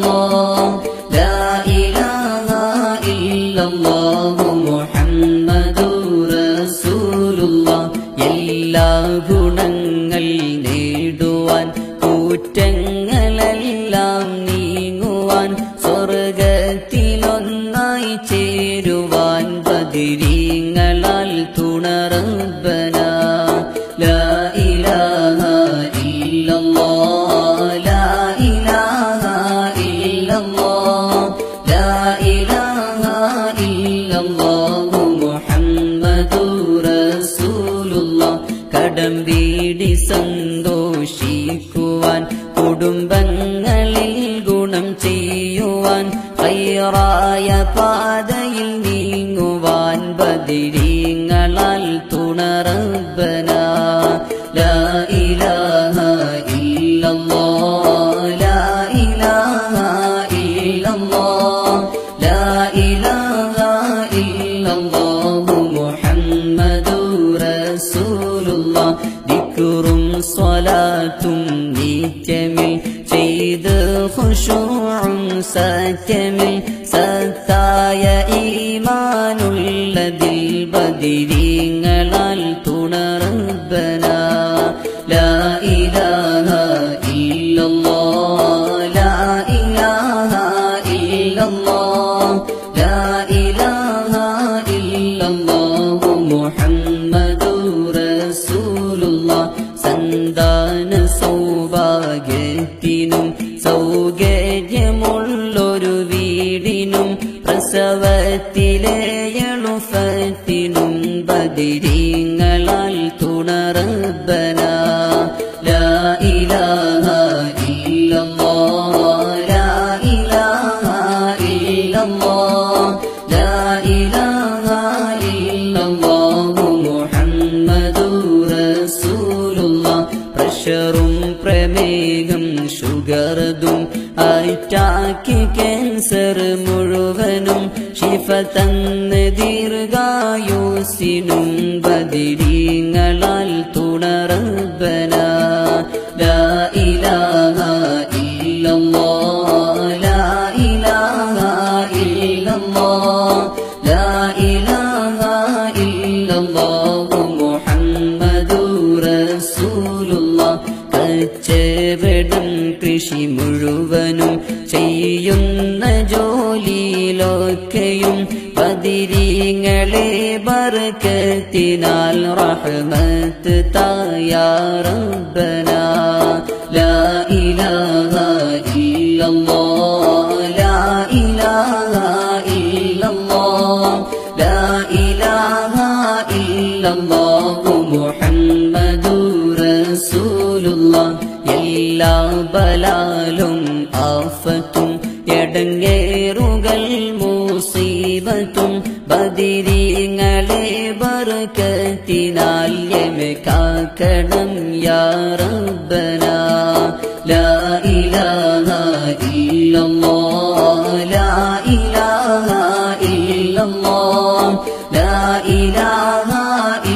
ഇല്ലല്ലാഹ് ലാ ഇലാഹ ഇല്ലല്ലാഹു മുഹമ്മദുർ റസൂലുള്ളാഹ് എല്ലാ ഗുണങ്ങൾ നേടുവാൻ കുറ്റങ്ങളെല്ലാം നീങ്ങുവാൻ സ്വർഗത്തിലൊന്നായി ചേരുവാൻ ബദരീങ്ങളാൽ തുണ റബ്ബനാ ലാ ഇലാഹ ഇല്ലല്ലാഹ് ലാ ഇലാഹ ഇല്ലല്ലാഹ് ലാ ഇലാഹ ഇല്ലല്ലാഹു മുഹമ്മദുർ റസൂലുള്ളാഹ് കടം വീടി സന്തോഷിക്കുവാൻ കുടുംബങ്ങളിൽ ഗുണം ചെയ്യുവാൻ ഖൈറായ പാതയിൽ നീങ്ങുവാൻ ബദരീങ്ങളാൽ തുണ റബ്ബനാ ലാ ഇലാഹ ഇല്ലല്ലാഹ് ലാ ഇലാഹ ഇല്ലല്ലാഹ് ലാ ഇലാഹ ഇല്ലല്ലാഹു മുഹമ്മദുർ റസൂലുള്ളാഹ് ദിക്റും സ്വലാത്തും നിത്യമിൽ ചെയ്ത് ഖുശൂഉം സത്യമിൽ സത്തായ ഈമാനുള്ളതിൽ ബദരീങ്ങളാൽ തുണ റബ്ബനാ ലാ ഇലാഹ ഇല്ലല്ലാഹ് ലാ ഇലാഹ ഇല്ലല്ലാഹ് ലാ ഇലാഹ ഇല്ലല്ലാഹു മുഹമ്മദുർ റസൂലുള്ളാഹ് സന്താന സൗഭാഗ്യത്തിനും സൗകര്യമുള്ളൊരു വീടിനും പ്രസവത്തിലെ എളുപ്പത്തിനും ബദരീങ്ങളാൽ തുണ റബ്ബനാ ലാ ഇലാഹ ഇല്ലല്ലാഹ് ലാ ഇലാഹ ഇല്ലല്ലാഹ് ലാ ഇലാഹ ഇല്ലല്ലാഹു മുഹമ്മദുർ റസൂലുള്ളാഹ് പ്രഷറും പ്രമേഹം ഷുഗർദും അറ്റാക്ക് ക്യാൻസർ മുഴുവനും ശിഫ തന്ന് ദീർഘായുസിനും ബദരീങ്ങളാൽ തുണ റബ്ബനാ ലാ ഇലാഹ ഇല്ലല്ലാഹ് ലാ ഇലാഹ ഇല്ലല്ലാഹ് ലാ ഇലാഹ ഇല്ലല്ലാഹു മുഹമ്മദുർ റസൂലുള്ളാഹ് കച്ചവടം കൃഷി മുഴുവനും ചെയ്യുന്ന ജോലിയിലൊക്കെയും ബദരീങ്ങളെ ബർക്കത്തിനാൽ റഹ്മത്ത് തായാ റബ്ബനാ ലാ ഇലാഹ ഇല്ലല്ലാഹ് ലാ ഇലാഹ ഇല്ലല്ലാഹ് ലാ ഇലാഹ ഇല്ലല്ലാഹു മുഹമ്മദുർ റസൂലുള്ളാഹ് എല്ലാ ബലാലും ആഫത്തും എടങ്ങേറുകൾ മുസീബത്തും ബദരീങ്ങളെ ബർക്കത്തിനാൽ കാക്കണം യാ റബ്ബനാ ലാ ഇലാഹ ഇല്ലല്ലാഹ് ലാ ഇലാഹ ഇല്ലല്ലാഹ് ലാ ഇലാഹ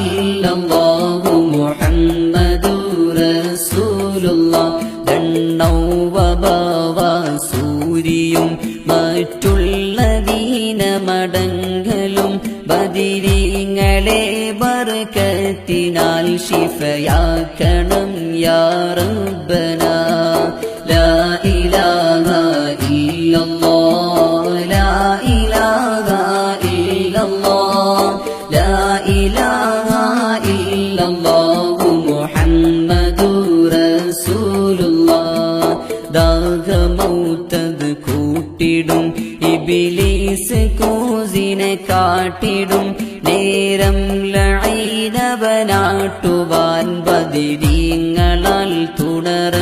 ഇല്ലല്ലാഹു മുഹമ്മദുർ റസൂലുള്ളാഹ് ദണ്ണൗവബവ സൂരിയും മറ്റുള്ള ദീനമടങ്ങലും ബദരീങ്ങളെ ബർക്കത്തിനാൽ ശിഫയാക്കണം യാ റബ്ബനാ ലാ ഇലാഹ ഇല്ലല്ലാഹ് ലാ ഇലാഹ ഇല്ലല്ലാഹ് ലാ ഇലാഹ ഇല്ലല്ലാഹു മുഹമ്മദുർ റസൂലുള്ളാഹ് ദാഹമൗതത് കൂട്ടിടും ഇബ്ലീസ് കൂസിനെ കാട്ടിടും നേരം ലഈനവനാട്ടുവാൻ ബദരീങ്ങളാൽ തുടർ